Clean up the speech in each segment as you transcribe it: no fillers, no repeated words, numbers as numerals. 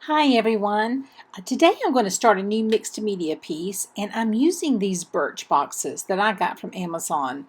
Hi everyone. Today I'm going to start a new mixed media piece and I'm using these birch boxes that I got from Amazon.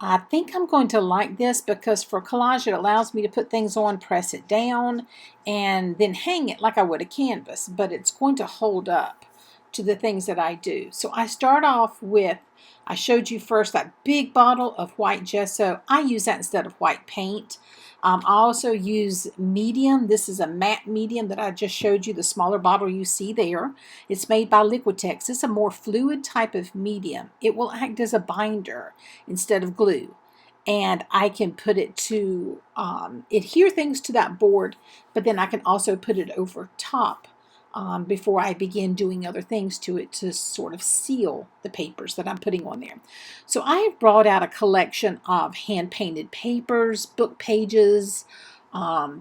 I think I'm going to like this because for collage it allows me to put things on, press it down, and then hang it like I would a canvas, but it's going to hold up to the things that I do. So I start off with, I showed you first that big bottle of white gesso. I use that instead of white paint. I also use medium. This is a matte medium that I just showed you, the smaller bottle you see there. It's made by Liquitex. It's a more fluid type of medium. It will act as a binder instead of glue. And I can put it to adhere things to that board, but then I can also put it over top before I begin doing other things to it to sort of seal the papers that I'm putting on there. So I have brought out a collection of hand-painted papers, book pages,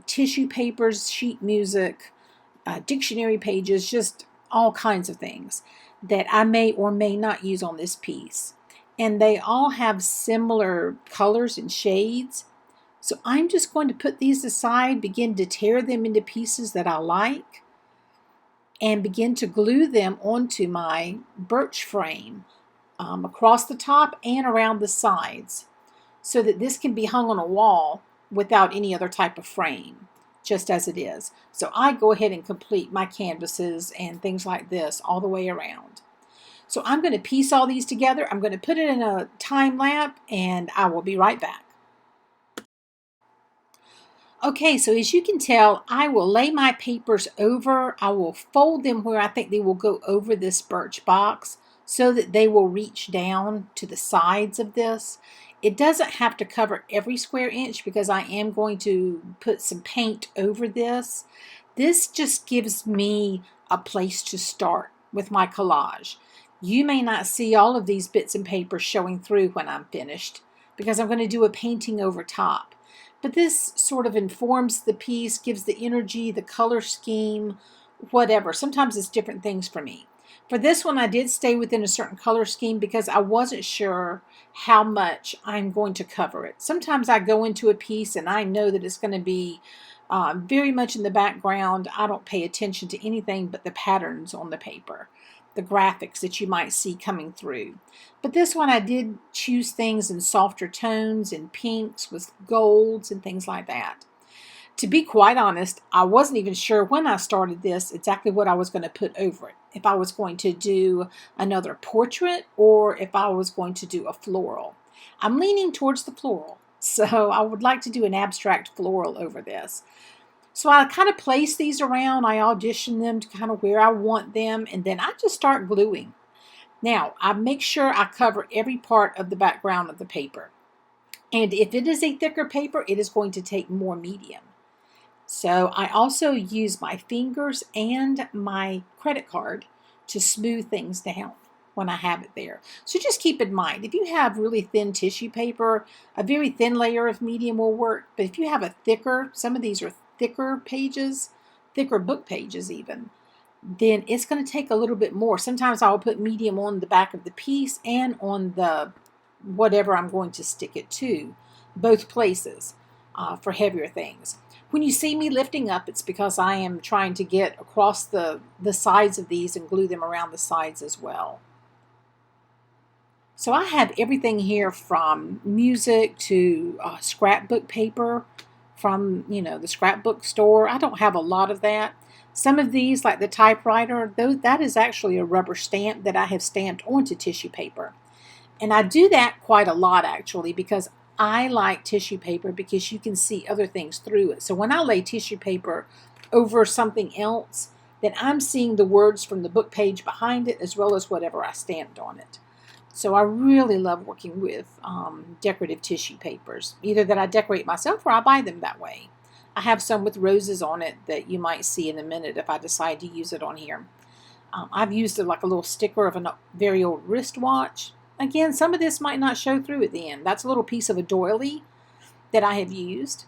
tissue papers, sheet music, dictionary pages, just all kinds of things that I may or may not use on this piece. And they all have similar colors and shades. So I'm just going to put these aside, begin to tear them into pieces that I like, and begin to glue them onto my birch frame across the top and around the sides so that this can be hung on a wall without any other type of frame, just as it is. So I go ahead and complete my canvases and things like this all the way around. So I'm going to piece all these together. I'm going to put it in a time lapse and I will be right back. Okay, so as you can tell, I will lay my papers over. I will fold them where I think they will go over this birch box so that they will reach down to the sides of this. It doesn't have to cover every square inch because I am going to put some paint over this. This just gives me a place to start with my collage. You may not see all of these bits and paper showing through when I'm finished because I'm going to do a painting over top. But this sort of informs the piece, gives the energy, the color scheme, whatever. Sometimes it's different things for me. For this one, I did stay within a certain color scheme because I wasn't sure how much I'm going to cover it. Sometimes I go into a piece and I know that it's going to be very much in the background. I don't pay attention to anything but the patterns on the paper, the graphics that you might see coming through. But this one I did choose things in softer tones and pinks with golds and things like that. To be quite honest, I wasn't even sure when I started this exactly what I was going to put over it. If I was going to do another portrait or if I was going to do a floral. I'm leaning towards the floral, so I would like to do an abstract floral over this. So I kind of place these around, I audition them to kind of where I want them, and then I just start gluing. Now, I make sure I cover every part of the background of the paper. And if it is a thicker paper, it is going to take more medium. So I also use my fingers and my credit card to smooth things down when I have it there. So just keep in mind, if you have really thin tissue paper, a very thin layer of medium will work. But if you have a thicker, some of these are thicker pages, thicker book pages even, then it's going to take a little bit more. Sometimes I'll put medium on the back of the piece and on the whatever I'm going to stick it to, both places for heavier things. When you see me lifting up, it's because I am trying to get across the sides of these and glue them around the sides as well. So I have everything here from music to scrapbook paper from, the scrapbook store. I don't have a lot of that. Some of these, like the typewriter, that is actually a rubber stamp that I have stamped onto tissue paper. And I do that quite a lot actually because I like tissue paper because you can see other things through it. So when I lay tissue paper over something else, then I'm seeing the words from the book page behind it as well as whatever I stamped on it. So I really love working with decorative tissue papers, either that I decorate myself or I buy them that way. I have some with roses on it that you might see in a minute if I decide to use it on here. I've used it like a little sticker of a very old wristwatch. Again, some of this might not show through at the end. That's a little piece of a doily that I have used.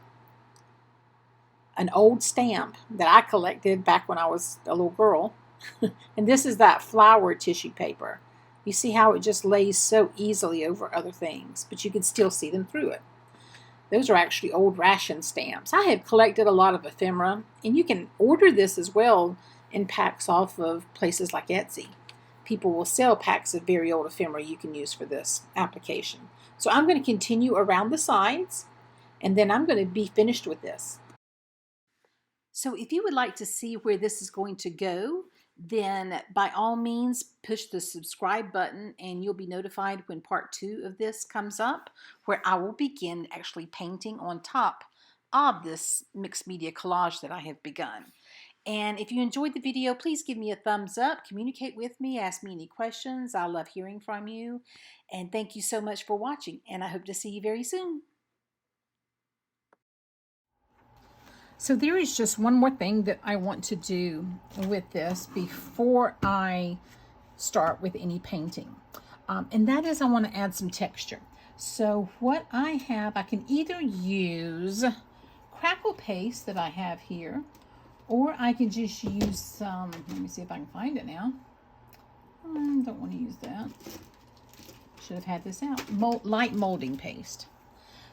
An old stamp that I collected back when I was a little girl. And this is that flower tissue paper. You see how it just lays so easily over other things, but you can still see them through it. Those are actually old ration stamps. I have collected a lot of ephemera, and you can order this as well in packs off of places like Etsy. People will sell packs of very old ephemera you can use for this application. So I'm going to continue around the sides, and then I'm going to be finished with this. So if you would like to see where this is going to go, then by all means push the subscribe button and you'll be notified when part 2 of this comes up, where I will begin actually painting on top of this mixed media collage that I have begun. And if you enjoyed the video, please give me a thumbs up, communicate with me, ask me any questions. I love hearing from you. And thank you so much for watching, and I hope to see you very soon. So there is just one more thing that I want to do with this before I start with any painting. And that is I want to add some texture. So what I have, I can either use crackle paste that I have here, or I can just use some, let me see if I can find it now. Don't want to use that. Should have had this out. Light molding paste.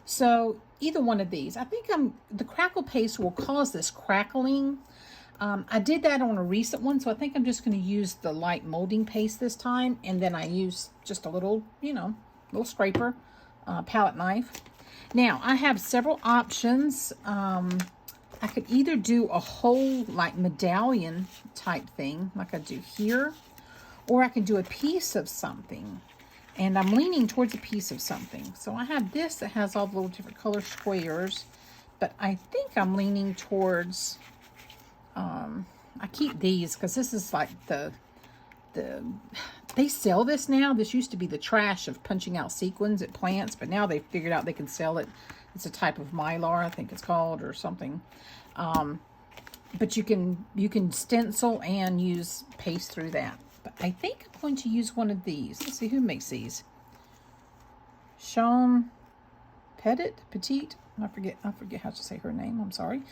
So either one of these. I think the crackle paste will cause this crackling. I did that on a recent one, so I think I'm just going to use the light molding paste this time, and then I use just a little, little scraper, palette knife. Now, I have several options. I could either do a whole like medallion type thing, like I do here, or I can do a piece of something. And I'm leaning towards a piece of something. So I have this that has all the little different color squares, but I think I'm leaning towards, I keep these because this is like they sell this now. This used to be the trash of punching out sequins at plants, but now they figured out they can sell it. It's a type of mylar, I think it's called, or something. But you can stencil and use paste through that. But I think I'm going to use one of these. Let's see who makes these. Sean Petite. I forget how to say her name. I'm sorry.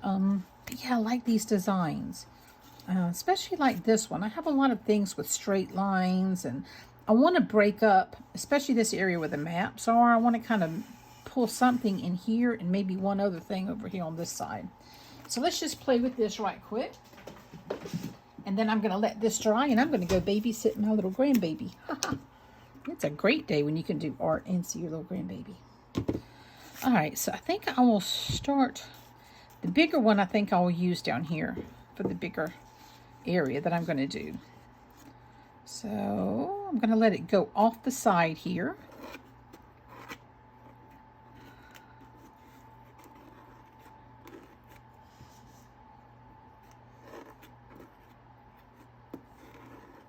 But yeah, I like these designs, especially like this one. I have a lot of things with straight lines, and I want to break up, especially this area where the maps are. I want to kind of pull something in here and maybe one other thing over here on this side. So let's just play with this right quick. And then I'm going to let this dry, and I'm going to go babysit my little grandbaby. It's a great day when you can do art and see your little grandbaby. All right, so I think I will start. The bigger one I think I will use down here for the bigger area that I'm going to do. So I'm going to let it go off the side here.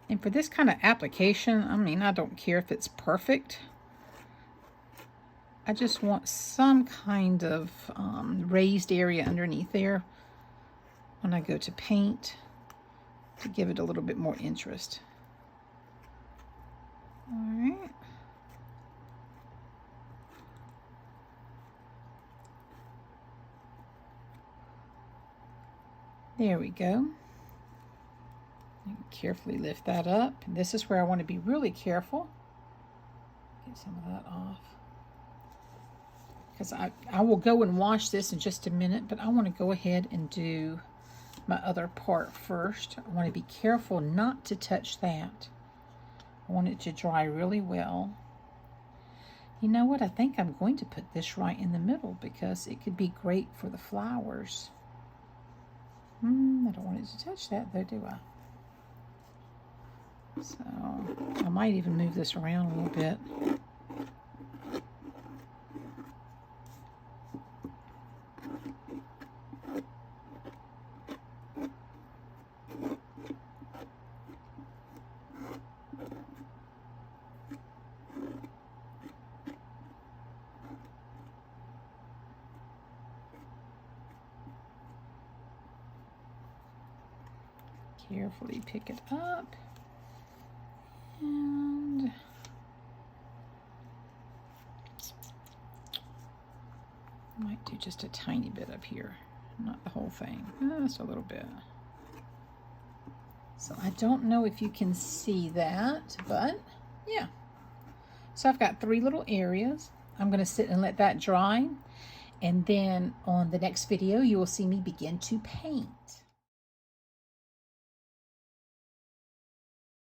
And for this kind of application, I mean, I don't care if it's perfect. I just want some kind of raised area underneath there when I go to paint to give it a little bit more interest. All right. There we go. Carefully lift that up. And this is where I want to be really careful. Get some of that off. Because I will go and wash this in just a minute, but I want to go ahead and do my other part first. I want to be careful not to touch that. I want it to dry really well. You know what? I think I'm going to put this right in the middle because it could be great for the flowers. I don't want it to touch that though, do I? So I might even move this around a little bit. Carefully pick it up. And I might do just a tiny bit up here, not the whole thing, just a little bit. So I don't know if you can see that, but yeah. So I've got 3 little areas. I'm going to sit and let that dry. And then on the next video, you will see me begin to paint.